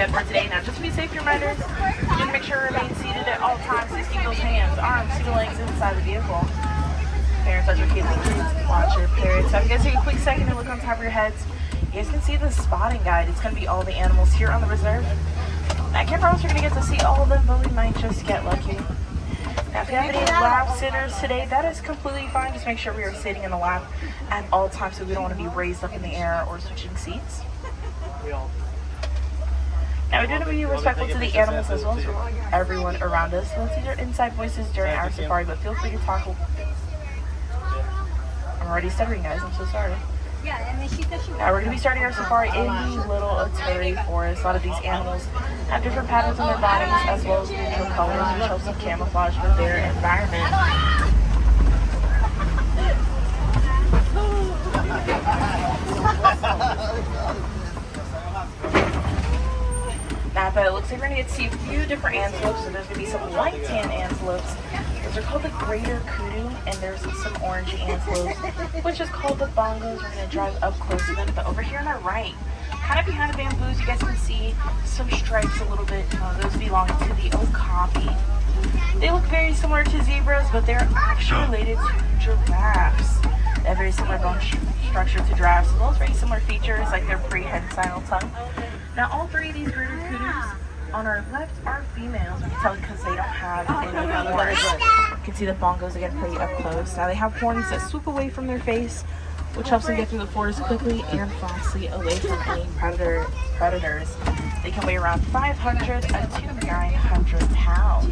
For today. Now, just to be safe, reminders, just make sure to remain seated at all times. Just keep those hands, arms, feet, and legs inside the vehicle. Parents, as your kids watch your parents. So if you guys take a quick second and look on top of your heads, you guys can see the spotting guide. It's going to be all the animals here on the reserve. I can't promise you're going to get to see all of them, but we might just get lucky. Now, if you have any lap sitters today, that is completely fine. Just make sure we are sitting in the lap at all times so we don't want to be raised up in the air or switching seats. Now, we're going to be respectful to the animals as well as everyone around us. So let's use our inside voices during our safari, but feel free to talk. I'm already stuttering, guys. I'm so sorry. Now, we're going to be starting our safari in the Little Oturi Forest. A lot of these animals have different patterns on their bodies as well as neutral colors, which helps them camouflage with their environment. Now, but it looks like we're going to get to see a few different antelopes. So there's going to be some light tan antelopes. Those are called the greater kudu, and there's some orange antelopes, which is called the bongos. We're going to drive up close to them. But over here on our right, kind of behind the bamboos, you guys can see some stripes a little bit. Those belong to the okapi. They look very similar to zebras, but they're actually related to giraffes. They have very similar bone structure to giraffes, as well as very similar features like their prehensile tongue. Now, all three of these greater kudus on our left are females. We can tell because they don't have any horns. You can see the bongos again pretty up close. Now, they have horns that swoop away from their face, which helps them get through the forest quickly and fastly away from any predators. They can weigh around 500 to 900 pounds.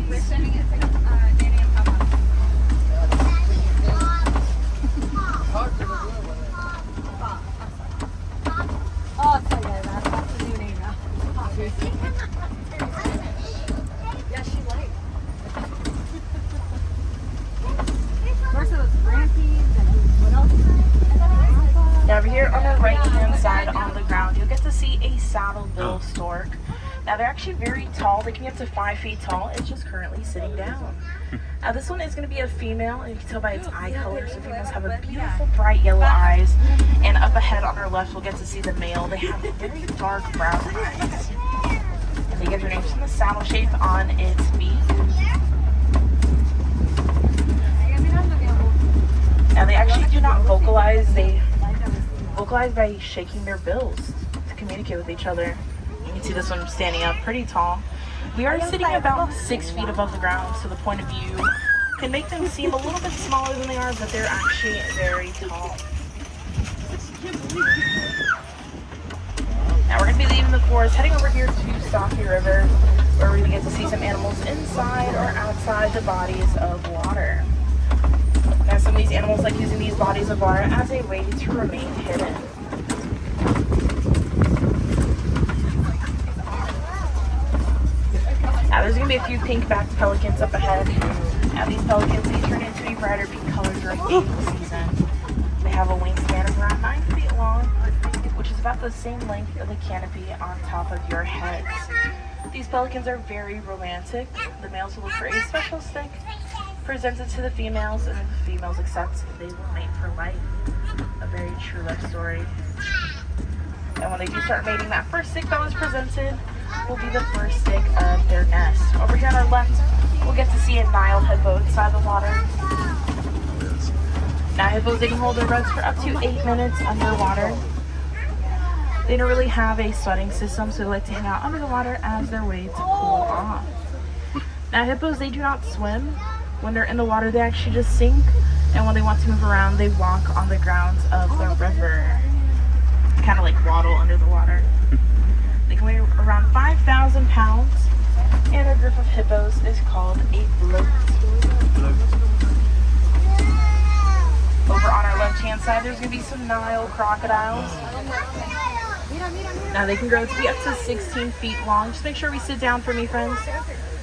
Now, over here on the right-hand side on the ground, you'll get to see a saddle-bill stork. Now, they're actually very tall. They can get up to 5 feet tall. It's just currently sitting down. Now, this one is going to be a female, and you can tell by its eye color. So females have a beautiful bright yellow eyes. And up ahead on our left, we'll get to see the male. They have very dark brown eyes. And they get their names from the saddle shape on its beak. Now, they actually do not vocalize. They vocalize by shaking their bills to communicate with each other. You can see this one standing up pretty tall. We are sitting about 6 feet above the ground, so the point of view can make them seem a little bit smaller than they are, but they're actually very tall. Now, we're going to be leaving the forest, heading over here to Stocky River, where we're going to get to see some animals inside or outside the bodies of water. Now, some of these animals like using these bodies of water as a way to remain hidden. Now, there's going to be a few pink-backed pelicans up ahead. Now, these pelicans, they turn into a brighter pink color during mating season. They have a wingspan of around 9 feet long, which is about the same length of the canopy on top of your heads. These pelicans are very romantic. The males will look for a special stick presented to the females, and if the females accept, they will mate for life. A very true love story. And when they do start mating, that first stick that was presented will be the first stick of their nest. Over here on our left, we'll get to see a Nile hippo inside the water. Now, hippos, they can hold their breaths for up to 8 minutes underwater. They don't really have a sweating system, so they like to hang out under the water as their way to cool off. Now, hippos, they do not swim. When they're in the water, they actually just sink, and when they want to move around, they walk on the grounds of the river. Kind of like waddle under the water. They can weigh around 5,000 pounds, and a group of hippos is called a float. Over on our left-hand side, there's going to be some Nile crocodiles. Now, they can grow to be up to 16 feet long. Just make sure we sit down for me, friends.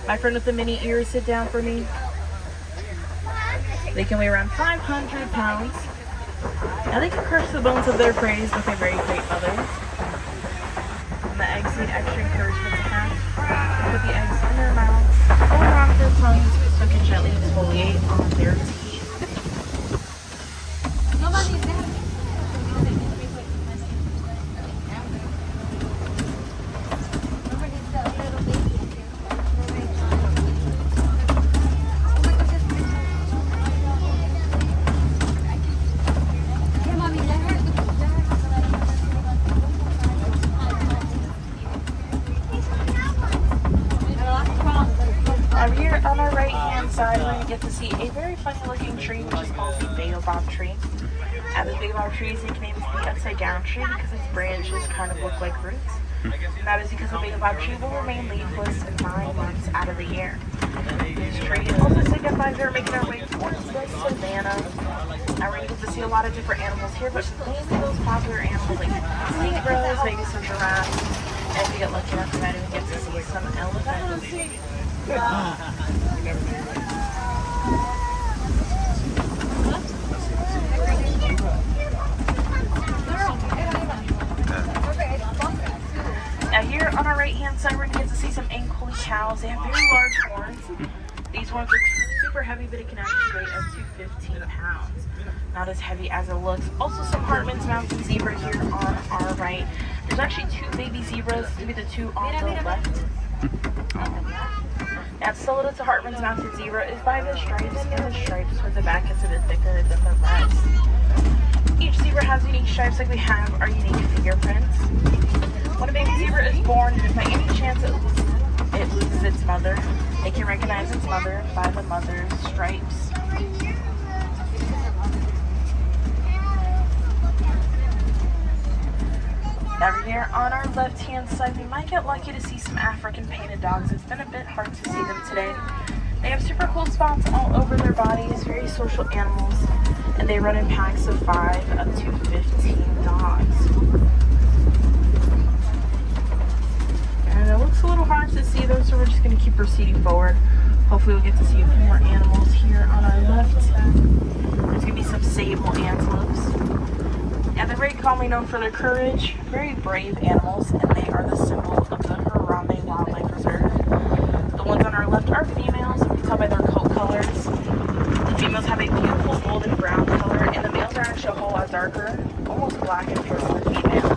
My friend with the mini ears, sit down for me. They can weigh around 500 pounds. Now, they can crush the bones of their prey with a very great mother. And the eggs need extra encouragement to hatch. Put the eggs in their mouths or on their tongues so it can gently exfoliate on their teeth. on our right hand side, we're going to get to see a very funny looking tree, which is called the baobab tree. And this baobab tree is nicknamed the upside down tree because its branches kind of look like roots. And that is because the baobab tree will remain leafless 9 months out of the year. This tree also signifies we're making our way towards the savannah. And we're going to get to see a lot of different animals here, but mainly those popular animals like zebras, maybe some giraffes. And if you get lucky enough, we might even get to see some elephants. Now here on our right hand side, we're going to get to see some Angoli cows. They have very large horns. These horns are super heavy, but it can actually weigh up to 15 pounds. Not as heavy as it looks. Also some Hartman's Mountain zebra here on our right. There's actually 2 baby zebras, maybe the 2 on the left. Now to sell it to Hartman's Mountain zebra is by the stripes, and the stripes towards the back is a bit thicker than the rest. Each zebra has unique stripes like we have our unique fingerprints. When a baby zebra is born, by any chance it loses its mother, they can recognize its mother by the mother's stripes. Now here on our left hand side, we might get lucky to see some African painted dogs. It's been a bit hard to see them today. They have super cool spots all over their bodies, very social animals, and they run in packs of 5 up to 15 dogs. And it looks a little hard to see them, so we're just going to keep proceeding forward. Hopefully we'll get to see a few more animals here on our left. There's going to be some sable antelopes. And they're very commonly known for their courage, very brave animals, and they are the symbol of the Harambe Wildlife Reserve. The ones on our left are females, and we can tell by their coat colors. The females have a beautiful golden brown color, and the males are actually a whole lot darker, almost black in appearance than the females.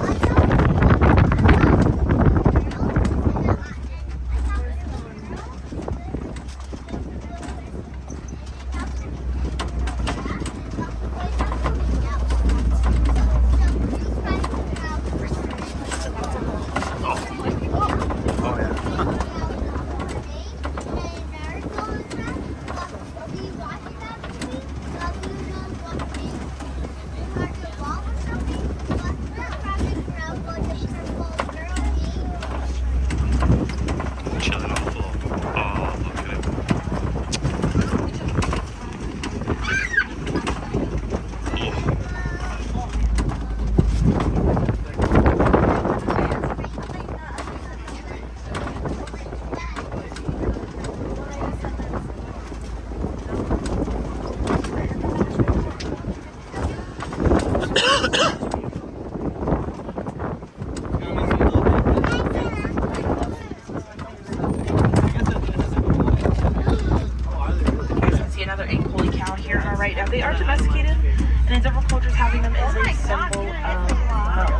They are domesticated, and in different cultures, having them is a symbol of wealth.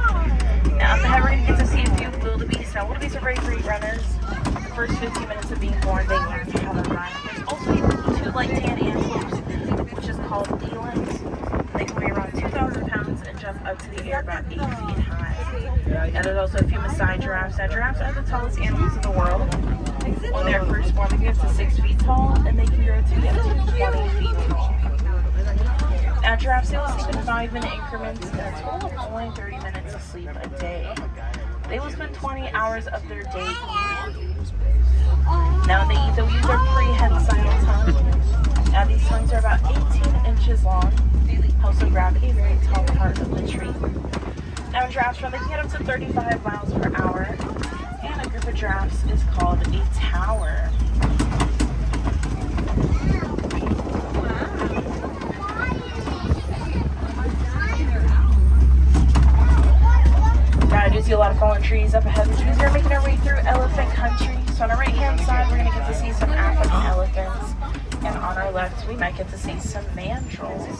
Now, at the head, we're going to get to see a few wildebeest. Now, wildebeest are very great runners. The first 15 minutes of being born, they learn how to run. There's also 2 light tan antelopes, which is called elands. They can weigh around 2,000 pounds and jump up to the air about 8 feet high. And there's also a few Maasai giraffes. Now, giraffes are the tallest animals in the world. When they're first born, they get up to 6 feet tall, and they can grow to get to 20 feet tall. Now, giraffes, they will sleep in 5-minute increments and a total of only 30 minutes of sleep a day. They will spend 20 hours of their day eating. Now, when they eat, they'll use their prehensile tongue. Now, these tongues are about 18 inches long. Helps them grab a very tall part of the tree. Now, when giraffes run, they can get up to 35 miles per hour. And a group of giraffes is called a tower. Now I do see a lot of fallen trees up ahead, which means we're making our way through elephant country. So on our right hand side, we're going to get to see some African elephants. And on our left, we might get to see some mandrills.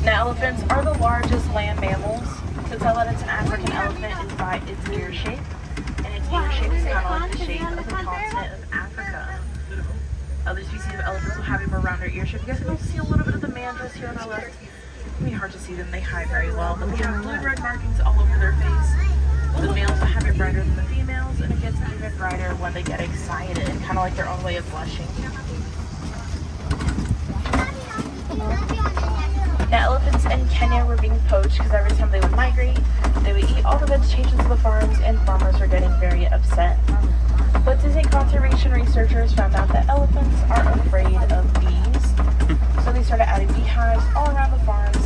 Now elephants are the largest land mammals. To tell that it's an African elephant is by its ear shape. And its ear shape is kind of like the shape of the continent of Africa. Other species of elephants will have them around their ear shape. You guys can also see a little bit of the mandrills here on our left. It can be hard to see them, they hide very well, but they have blue red markings all over their face. The males are heavier brighter than the females, and it gets even brighter when they get excited, kind of like their own way of blushing. Now, elephants in Kenya were being poached because every time they would migrate, they would eat all the vegetation to the farms, and farmers were getting very upset. But Disney conservation researchers found out that elephants are afraid of bees, so they started adding beehives all around the farms.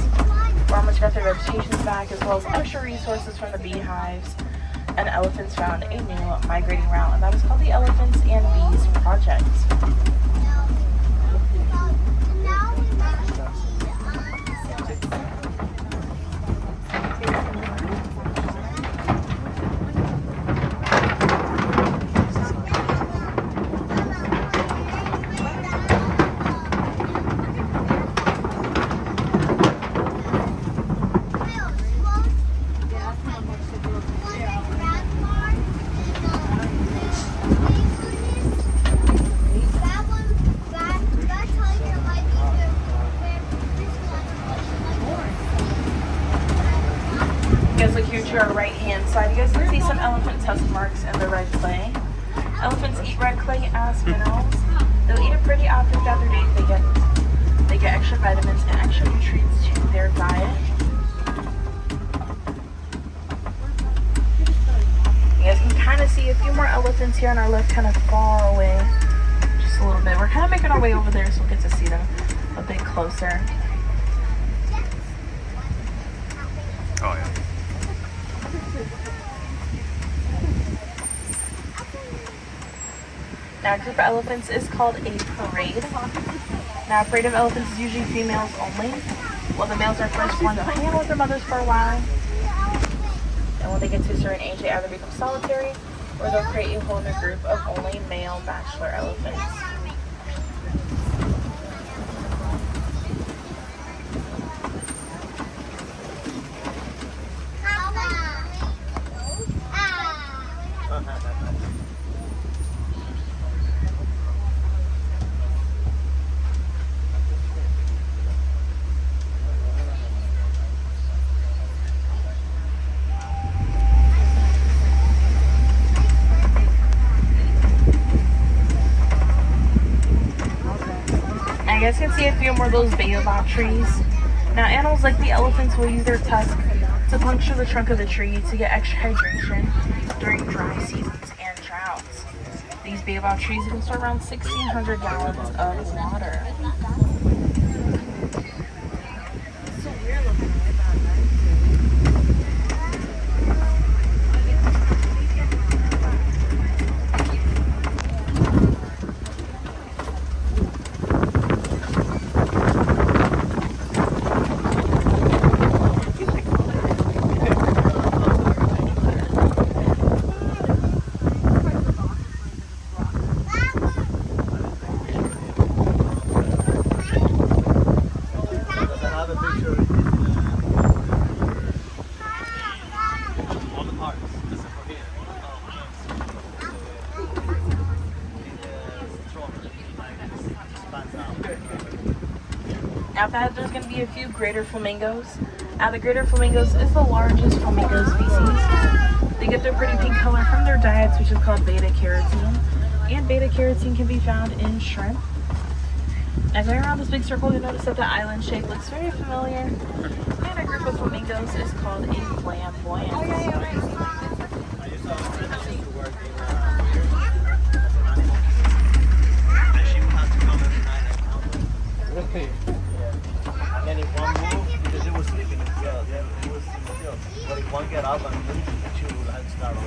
Farmers got their vegetations back as well as extra resources from the beehives, and elephants found a new migrating route, and that was called the Elephants and Bees Project. You guys look here to our right hand side. You guys can see some elephant tusk marks in the red clay. Elephants eat red clay as minerals. They'll eat it pretty often throughout their day. They get extra vitamins and extra nutrients to their diet. You guys can kind of see a few more elephants here on our left, kind of far away, just a little bit. We're kind of making our way over there, so we'll get to see them a bit closer. Oh yeah. Now, a group of elephants is called a parade. Now, a parade of elephants is usually females only. Well, the males are first born, they'll hang out with their mothers for a while. And when they get to a certain age, they either become solitary or they'll create a whole new group of only male bachelor elephants. You guys can see a few more of those baobab trees. Now, animals like the elephants will use their tusk to puncture the trunk of the tree to get extra hydration during dry seasons and droughts. These baobab trees can store around 1,600 gallons of water. After that, there's going to be a few greater flamingos. Now, the greater flamingos is the largest flamingo species. They get their pretty pink color from their diets, which is called beta-carotene. And beta-carotene can be found in shrimp. Now, going around this big circle, you'll notice that the island shape looks very familiar. And a group of flamingos is called a flamboyant. And then if one moved, because it was sleeping still, then it was still. But if one get up and move, she will start over.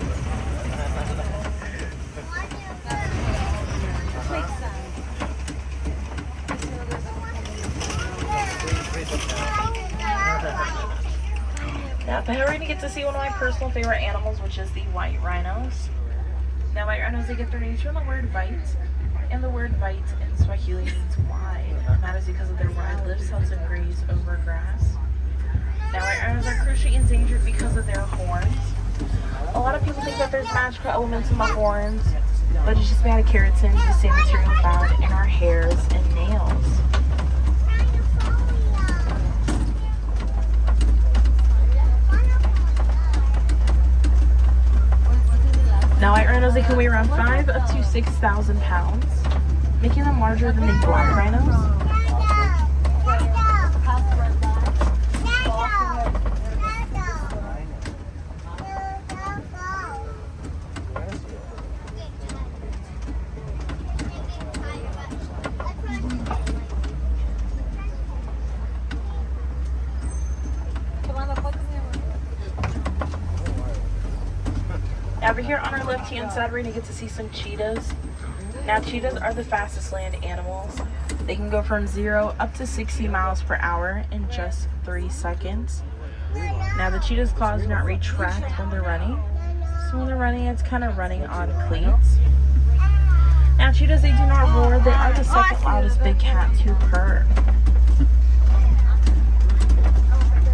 Now, we're going to get to see one of my personal favorite animals, which is the white rhinos. Now, white rhinos, they get their names from the word white. And the word white in Swahili means wide, and that is because of their wide lips helps them graze over grass. Now, white rhinos are crucially endangered because of their horns. A lot of people think that there's magical elements in the horns, but it's just made of keratin, the same material found in our hairs and nails. cheetahs, they can weigh around 5 up to 6,000 pounds, making them larger than the black rhinos. Over here on our left-hand side, we're going to get to see some cheetahs. Now, cheetahs are the fastest land animals. They can go from 0 up to 60 miles per hour in just 3 seconds. Now, the cheetah's claws do not retract when they're running. So when they're running, it's kind of running on cleats. Now, cheetahs, they do not roar. They are the second loudest big cat to purr.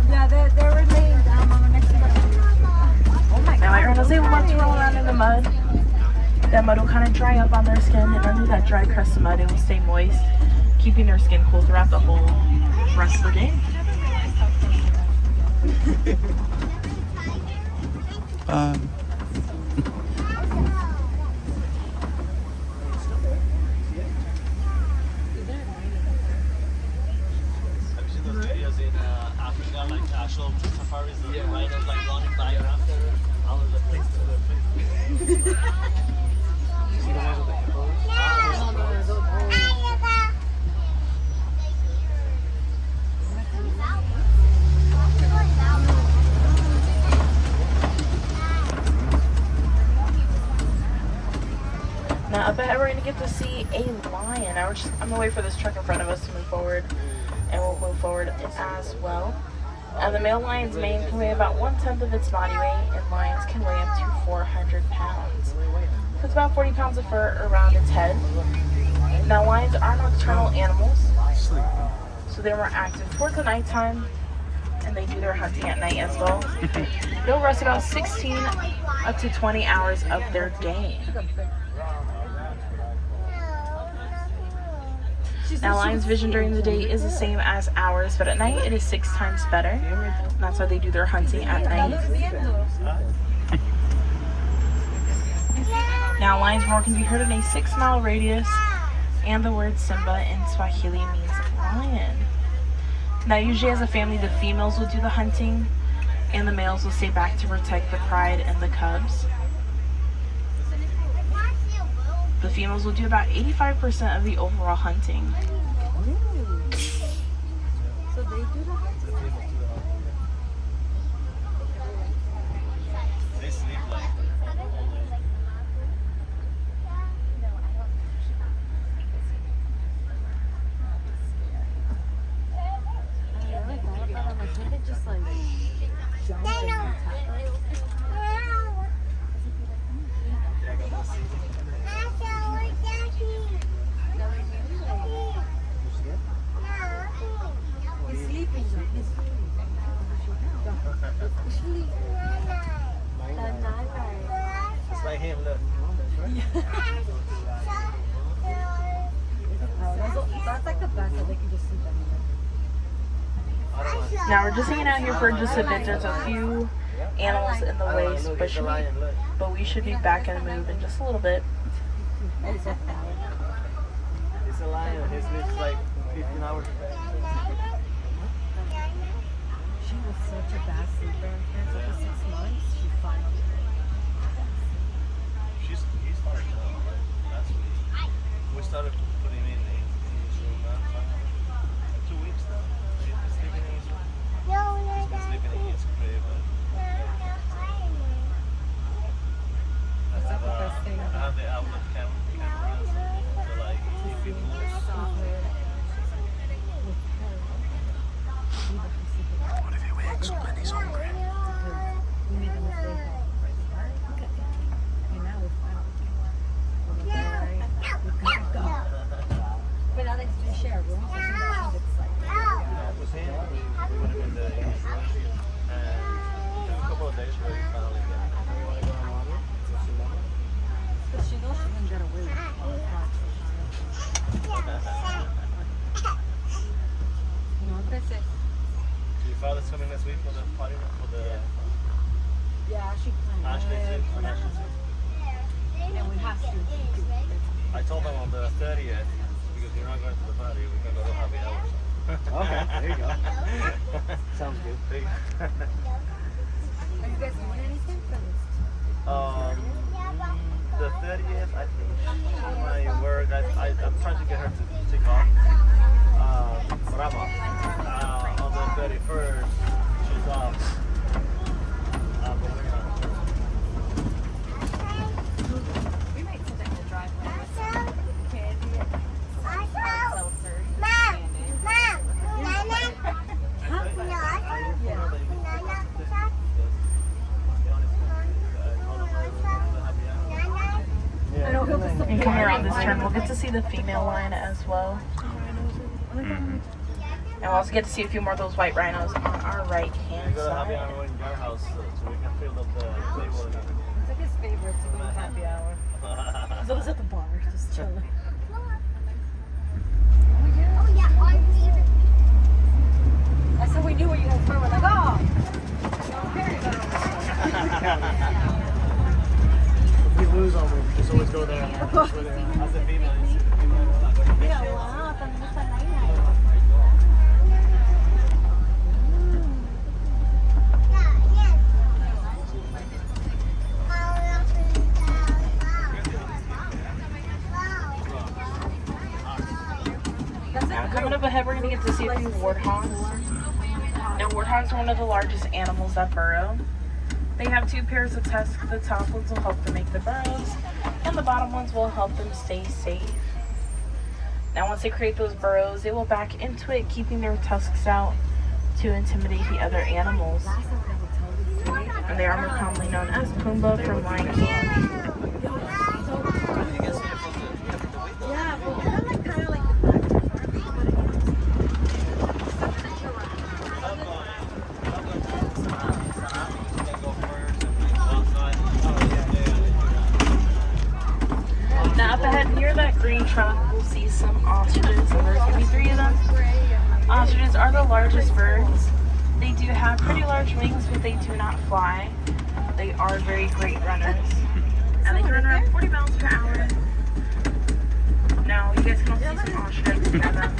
Yeah, they were laying down on the next one. Now, my rhinos, they love to roll around in the mud. That mud will kind of dry up on their skin, and under that dry crust of mud, it will stay moist, keeping their skin cool throughout the whole rest of the day. Have you seen those videos in Africa, like actual safaris, the rhinos like running by after all of the place to the place? You see the ones with the hippos? Now up ahead, we're going to get to see a lion. Now I'm going to wait for this truck in front of us to move forward, and we'll move forward as well. The male lion's mane can weigh about 1/10 of its body weight, and lions can weigh up to 400 pounds. It's about 40 pounds of fur around its head. Now, lions are nocturnal animals, so they're more active towards the nighttime, and they do their hunting at night as well. They'll rest about 16 up to 20 hours of their day. Now, lion's vision during the day is the same as ours, but at night it is 6 times better. And that's why they do their hunting at night. Now, lion's roar can be heard in a 6-mile radius, and the word Simba in Swahili means lion. Now, usually as a family, the females will do the hunting, and the males will stay back to protect the pride and the cubs. The females will do about 85% of the overall hunting. So they do the hunting? They sleep like it's like him, look. That's like the best that they can just sleep anywhere. Now we're just hanging out here for just a bit. There's a few animals in the way, especially, but we should be back in the move in just a little bit. It's a lion. His sleeps like 15 hours a day. She was such a bad sleeper. And so for 6 months, she finally. He's hard now. That's what we started putting him in his room now. 2 weeks now. He's been sleeping in his room. He's been sleeping in his crib. I have the outlet cameras. So like, if he moves. What if he wakes up and he's hungry? We made a mistake. And now we're fine. But now they do share a room. So sometimes it's like. With him, we went in his room. And it took a couple of days where he finally got it. But she knows she can get away with it all the time. You know what they say? Your father's coming this week for the party, for the Yeah, she planned. Ashley too. On Ashley's week. And we have to. I told them on the 30th, because you're not going to the party, we can go to happy hour. Okay, there you go. Sounds good. Are you guys doing anything for this? The 30th, I think my work, I'm trying to get her to take off. But I'm off. On the 31st, she's off. But we're gonna. We might sit down and drive home with some candy and seltzer. Yeah. And coming around this turn, we'll get to see the female line as well. And we'll also get to see a few more of those white rhinos on our right hand We're gonna happy side. hour in your house, so we can fill up the table and everything. It's like his favorite to go to happy hour. He's always at the bar, just chilling. That's how we knew where you guys were. We're like, oh, If we lose on them, just always go there. Just go there. As a female, you see the female. mira, wow, también está la isla. Now, coming up ahead, we're going to get to see a few warthogs. Now, warthogs are one of the largest animals that burrow. They have two pairs of tusks. The top ones will help them make the burrows, and the bottom ones will help them stay safe. Now, once they create those burrows, they will back into it, keeping their tusks out to intimidate the other animals. And they are more commonly known as Pumbaa from Lion King. Yeah, but they're like kind of like Now, up ahead near that green truck, we'll see some ostriches, and there's going to be 3 of them. Ostriches are the largest birds. They do have pretty large wings, but they do not fly. They are very great runners, and they can run around 40 miles per hour. Now, you guys can also see some ostriches near them.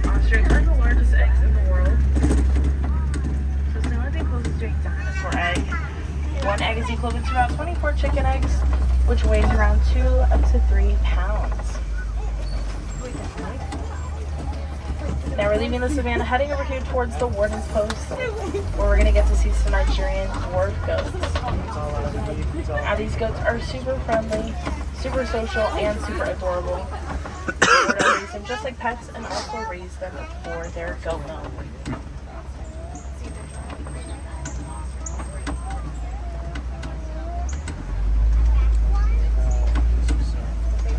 Ostriches are the largest eggs in the world. So it's the only thing closest to a dinosaur egg. One egg is equivalent to about 24 chicken eggs, which weighs around 2 up to 3 pounds. Now we're leaving the savannah, heading over here towards the warden's post, where we're going to get to see some Nigerian dwarf goats. Now these goats are super friendly, super social, and super adorable. We're going to raise them just like pets and also raise them for their goat milk.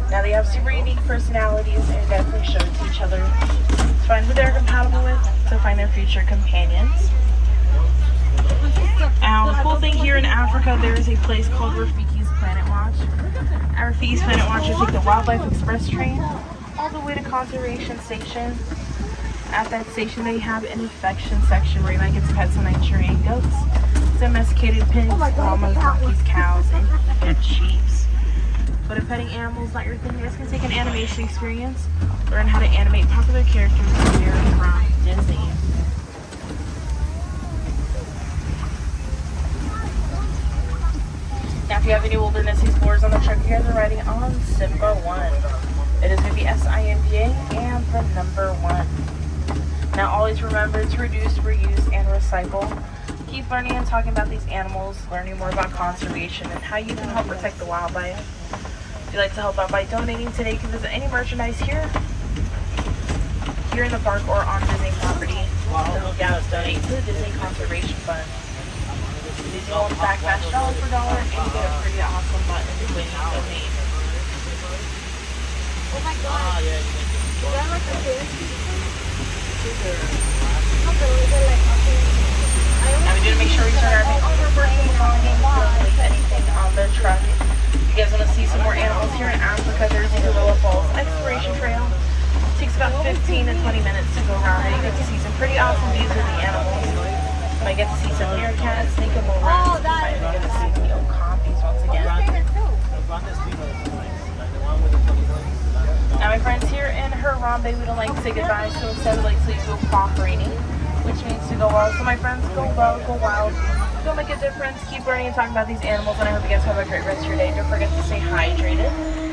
Now they have super unique personalities and definitely show it to each other to find who they're compatible with, to find their future companions. Now the cool thing here in Africa, there is a place called Rafiki's Planet Watch. At Rafiki's Planet Watch, you take the Wildlife Express train all the way to Conservation Station. At that station they have an infection section where you might get to pet some Nigerian goats, domesticated pigs, llamas, donkeys, cows, and sheep. But if petting animals not your thing, you guys can take an animation experience, learn how to animate popular characters here from Disney. Now if you have any wilderness explorers on the truck, you guys are riding on Simba 1. It is going to be SIMBA and the number 1. Now always remember to reduce, reuse, and recycle. Keep learning and talking about these animals, learning more about conservation and how you can help protect the wildlife. If you'd like to help out by donating today, you can visit any merchandise here in the park or on Disney property. Those gals donate to the Disney Conservation Fund. These are all backmatch dollar for dollar, and you get a pretty awesome button when you donate. oh my god. Is that like a big? Now we need to make sure we turn everything over, personal belongings, don't leave anything on the truck. If you guys want to see some more animals here in Africa, there's the Gorilla Falls Exploration Trail. It takes about 15 to 20 minutes to go around and you get to see some pretty awesome views of the animals. You might get to see some meerkats, Nicomo rats, you might even get to see the Okapis once again. mom, baby, we don't like to say goodbye, so instead we like to go cooperating, which means to go well. So my friends, go well, go wild, go make a difference, keep learning and talking about these animals, and I hope you guys have a great rest of your day. Don't forget to stay hydrated.